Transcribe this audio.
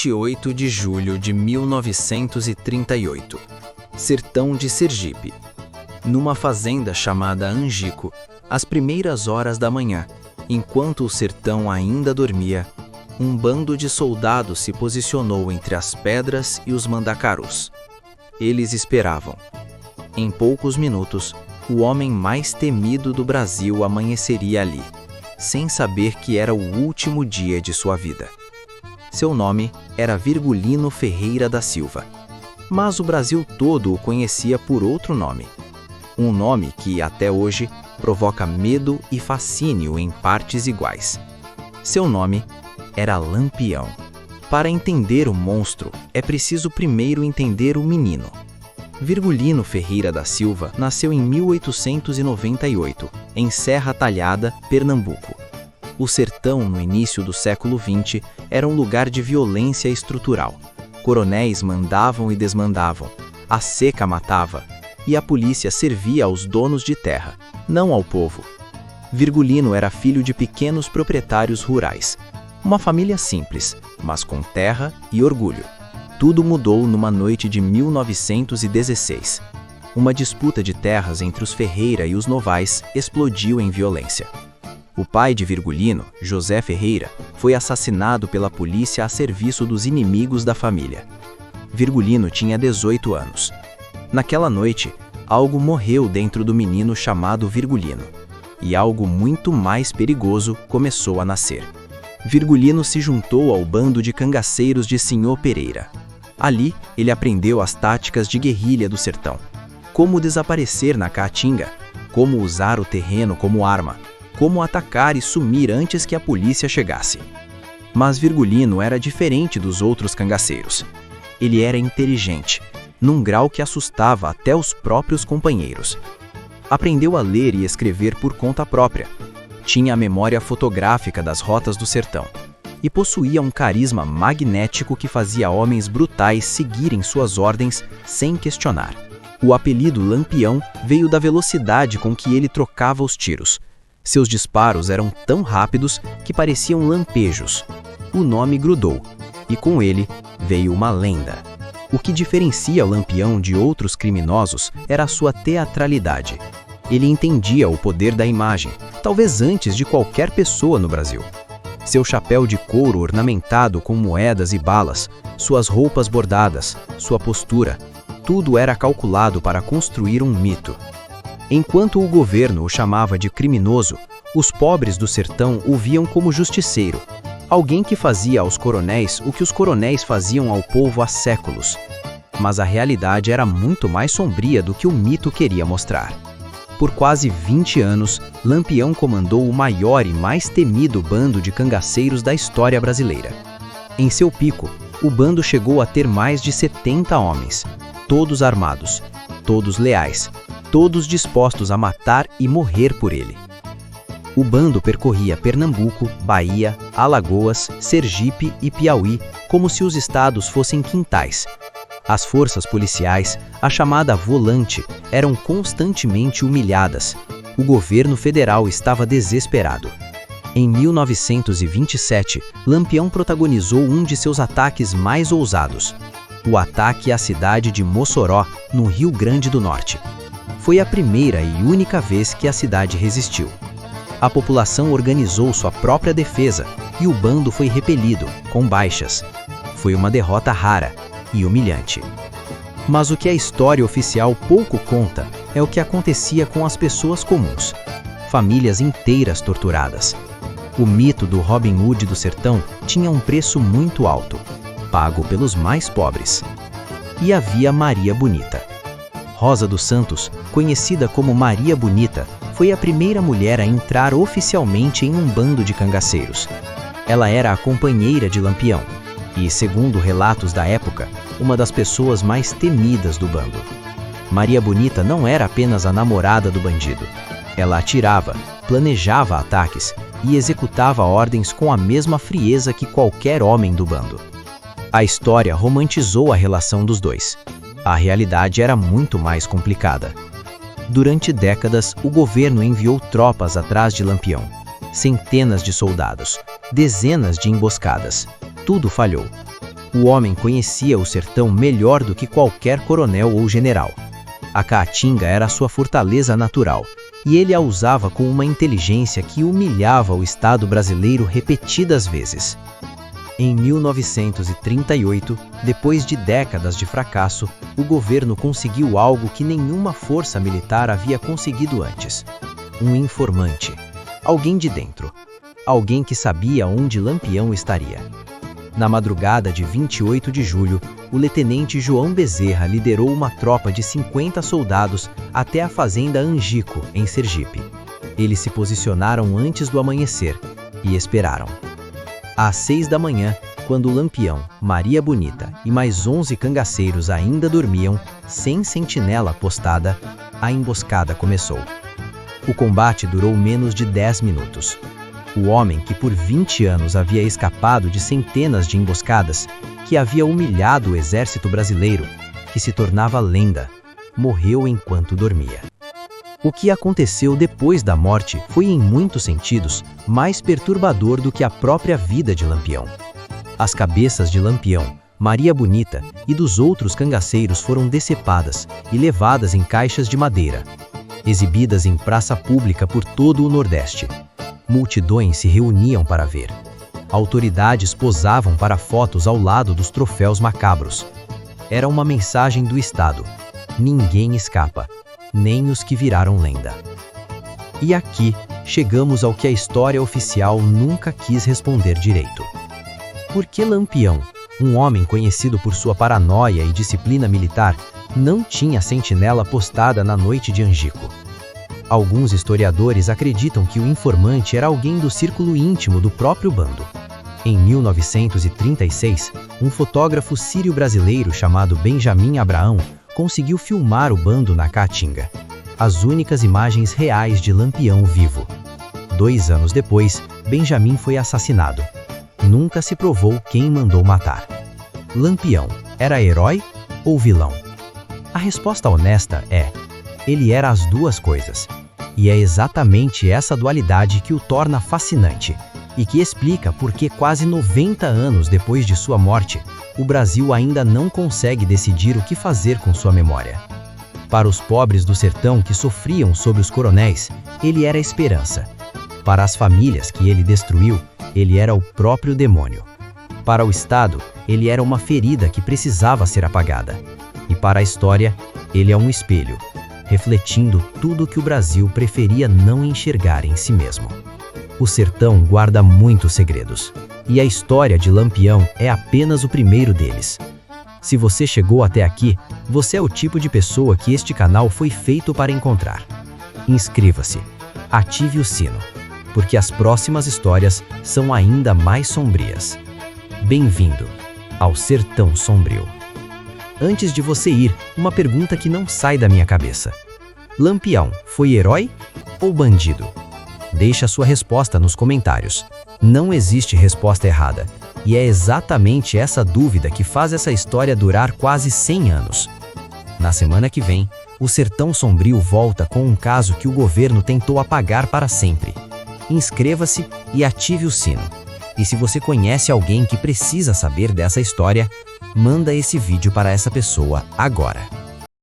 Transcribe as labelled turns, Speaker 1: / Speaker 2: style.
Speaker 1: 28 de julho de 1938, sertão de Sergipe. Numa fazenda chamada Angico, às primeiras horas da manhã, enquanto o sertão ainda dormia, um bando de soldados se posicionou entre as pedras e os mandacarus. Eles esperavam. Em poucos minutos, o homem mais temido do Brasil amanheceria ali, sem saber que era o último dia de sua vida. Seu nome era Virgulino Ferreira da Silva, mas o Brasil todo o conhecia por outro nome. Um nome que, até hoje, provoca medo e fascínio em partes iguais. Seu nome era Lampião. Para entender o monstro, é preciso primeiro entender o menino. Virgulino Ferreira da Silva nasceu em 1898, em Serra Talhada, Pernambuco. O sertão, no início do século XX, era um lugar de violência estrutural. Coronéis mandavam e desmandavam, a seca matava, e a polícia servia aos donos de terra, não ao povo. Virgulino era filho de pequenos proprietários rurais. Uma família simples, mas com terra e orgulho. Tudo mudou numa noite de 1916. Uma disputa de terras entre os Ferreira e os Novais explodiu em violência. O pai de Virgulino, José Ferreira, foi assassinado pela polícia a serviço dos inimigos da família. Virgulino tinha 18 anos. Naquela noite, algo morreu dentro do menino chamado Virgulino, e algo muito mais perigoso começou a nascer. Virgulino se juntou ao bando de cangaceiros de Senhor Pereira. Ali, ele aprendeu as táticas de guerrilha do sertão. Como desaparecer na caatinga, como usar o terreno como arma, como atacar e sumir antes que a polícia chegasse. Mas Virgulino era diferente dos outros cangaceiros. Ele era inteligente, num grau que assustava até os próprios companheiros. Aprendeu a ler e escrever por conta própria. Tinha a memória fotográfica das rotas do sertão e possuía um carisma magnético que fazia homens brutais seguirem suas ordens sem questionar. O apelido Lampião veio da velocidade com que ele trocava os tiros. Seus disparos eram tão rápidos que pareciam lampejos. O nome grudou, e com ele veio uma lenda. O que diferencia o Lampião de outros criminosos era a sua teatralidade. Ele entendia o poder da imagem, talvez antes de qualquer pessoa no Brasil. Seu chapéu de couro ornamentado com moedas e balas, suas roupas bordadas, sua postura, tudo era calculado para construir um mito. Enquanto o governo o chamava de criminoso, os pobres do sertão o viam como justiceiro, alguém que fazia aos coronéis o que os coronéis faziam ao povo há séculos. Mas a realidade era muito mais sombria do que o mito queria mostrar. Por quase 20 anos, Lampião comandou o maior e mais temido bando de cangaceiros da história brasileira. Em seu pico, o bando chegou a ter mais de 70 homens, todos armados, todos leais, todos dispostos a matar e morrer por ele. O bando percorria Pernambuco, Bahia, Alagoas, Sergipe e Piauí como se os estados fossem quintais. As forças policiais, a chamada volante, eram constantemente humilhadas. O governo federal estava desesperado. Em 1927, Lampião protagonizou um de seus ataques mais ousados: o ataque à cidade de Mossoró, no Rio Grande do Norte. Foi a primeira e única vez que a cidade resistiu. A população organizou sua própria defesa e o bando foi repelido, com baixas. Foi uma derrota rara e humilhante. Mas o que a história oficial pouco conta é o que acontecia com as pessoas comuns. Famílias inteiras torturadas. O mito do Robin Hood do sertão tinha um preço muito alto, pago pelos mais pobres. E havia Maria Bonita. Rosa dos Santos, conhecida como Maria Bonita, foi a primeira mulher a entrar oficialmente em um bando de cangaceiros. Ela era a companheira de Lampião e, segundo relatos da época, uma das pessoas mais temidas do bando. Maria Bonita não era apenas a namorada do bandido. Ela atirava, planejava ataques e executava ordens com a mesma frieza que qualquer homem do bando. A história romantizou a relação dos dois. A realidade era muito mais complicada. Durante décadas, o governo enviou tropas atrás de Lampião. Centenas de soldados, dezenas de emboscadas. Tudo falhou. O homem conhecia o sertão melhor do que qualquer coronel ou general. A Caatinga era sua fortaleza natural, e ele a usava com uma inteligência que humilhava o Estado brasileiro repetidas vezes. Em 1938, depois de décadas de fracasso, o governo conseguiu algo que nenhuma força militar havia conseguido antes: um informante. Alguém de dentro. Alguém que sabia onde Lampião estaria. Na madrugada de 28 de julho, o tenente João Bezerra liderou uma tropa de 50 soldados até a fazenda Angico, em Sergipe. Eles se posicionaram antes do amanhecer e esperaram. Às 6 da manhã, quando Lampião, Maria Bonita e mais 11 cangaceiros ainda dormiam, sem sentinela postada, a emboscada começou. O combate durou menos de 10 minutos. O homem que por 20 anos havia escapado de centenas de emboscadas, que havia humilhado o exército brasileiro, que se tornava lenda, morreu enquanto dormia. O que aconteceu depois da morte foi, em muitos sentidos, mais perturbador do que a própria vida de Lampião. As cabeças de Lampião, Maria Bonita e dos outros cangaceiros foram decepadas e levadas em caixas de madeira, exibidas em praça pública por todo o Nordeste. Multidões se reuniam para ver. Autoridades posavam para fotos ao lado dos troféus macabros. Era uma mensagem do Estado: ninguém escapa, nem os que viraram lenda. E aqui chegamos ao que a história oficial nunca quis responder direito. Por que Lampião, um homem conhecido por sua paranoia e disciplina militar, não tinha sentinela postada na noite de Angico? Alguns historiadores acreditam que o informante era alguém do círculo íntimo do próprio bando. Em 1936, um fotógrafo sírio-brasileiro chamado Benjamin Abraão conseguiu filmar o bando na Caatinga. As únicas imagens reais de Lampião vivo. 2 anos depois, Benjamin foi assassinado. Nunca se provou quem mandou matar. Lampião era herói ou vilão? A resposta honesta é: ele era as duas coisas. E é exatamente essa dualidade que o torna fascinante e que explica por que quase 90 anos depois de sua morte, o Brasil ainda não consegue decidir o que fazer com sua memória. Para os pobres do sertão que sofriam sob os coronéis, ele era a esperança. Para as famílias que ele destruiu, ele era o próprio demônio. Para o Estado, ele era uma ferida que precisava ser apagada. E para a história, ele é um espelho, refletindo tudo que o Brasil preferia não enxergar em si mesmo. O sertão guarda muitos segredos, e a história de Lampião é apenas o primeiro deles. Se você chegou até aqui, você é o tipo de pessoa que este canal foi feito para encontrar. Inscreva-se, ative o sino, porque as próximas histórias são ainda mais sombrias. Bem-vindo ao Sertão Sombrio. Antes de você ir, uma pergunta que não sai da minha cabeça. Lampião foi herói ou bandido? Deixe a sua resposta nos comentários. Não existe resposta errada, e é exatamente essa dúvida que faz essa história durar quase 100 anos. Na semana que vem, o Sertão Sombrio volta com um caso que o governo tentou apagar para sempre. Inscreva-se e ative o sino. E se você conhece alguém que precisa saber dessa história, manda esse vídeo para essa pessoa agora.